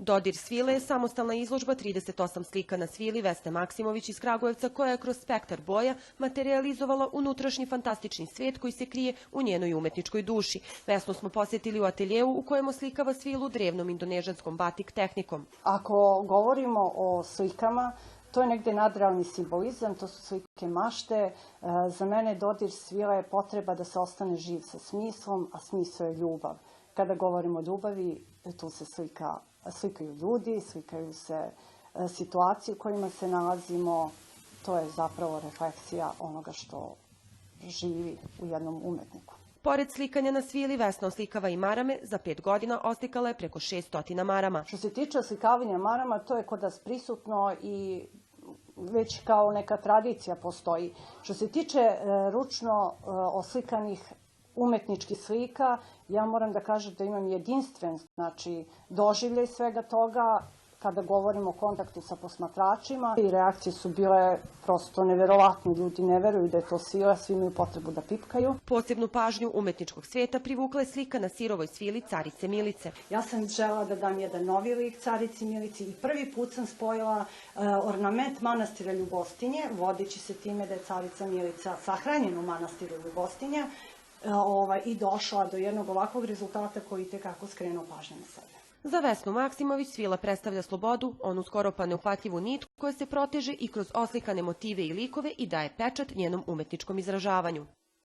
Dodir svile je samostalna izložba 38 slika na svili Vesne Maksimović iz Kragujevca, koja je kroz spektar boja materializovala unutrašnji fantastični svet koji se krije u njenoj umetničkoj duši. Vesnu smo posjetili u ateljeu u kojem oslikava svilu drevnom indonežanskom batik tehnikom. Ako govorimo o slikama, to je negde nadrealni simbolizam, to su slike mašte. Za mene dodir svile je potreba da se ostane živ sa smislom, a smisao je ljubav. Kada govorimo o ljubavi, tu se slikaju ljudi, slikaju se situacije u kojima se nalazimo. To je zapravo refleksija onoga što živi u jednom umetniku. Pored slikanja na svili, Vesna oslikava i marame. Za 5 godina oslikala je preko 600 marama. Što se tiče oslikavanja marama, to je kod nas prisutno i već kao neka tradicija postoji. Što se tiče ručno oslikanih umetničkih slika, ja moram da kažem da imam jedinstven doživljaj svega toga kada govorimo o kontaktu sa posmatračima. I reakcije su bile prosto neverovatne. Ljudi ne veruju da je to svila, svi imaju potrebu da pipkaju. Posebnu pažnju umetničkog sveta privukla je slika na sirovoj svili Carice Milice. Ja sam želela da dam jedan novi lik Carici Milici i prvi put sam spojila ornament manastira Ljubostinje, vodeći se time da je Carica Milica sahranjena u manastiru Ljubostinja, i došla do jednog ovakvog rezultata koji itekako skrenuo pažnju na sebe. Za Vesnu Maksimović svila predstavlja slobodu, onu skoro pa neuhvatljivu nit koja se proteže i kroz oslikane motive i likove i daje pečat njenom umetničkom izražavanju.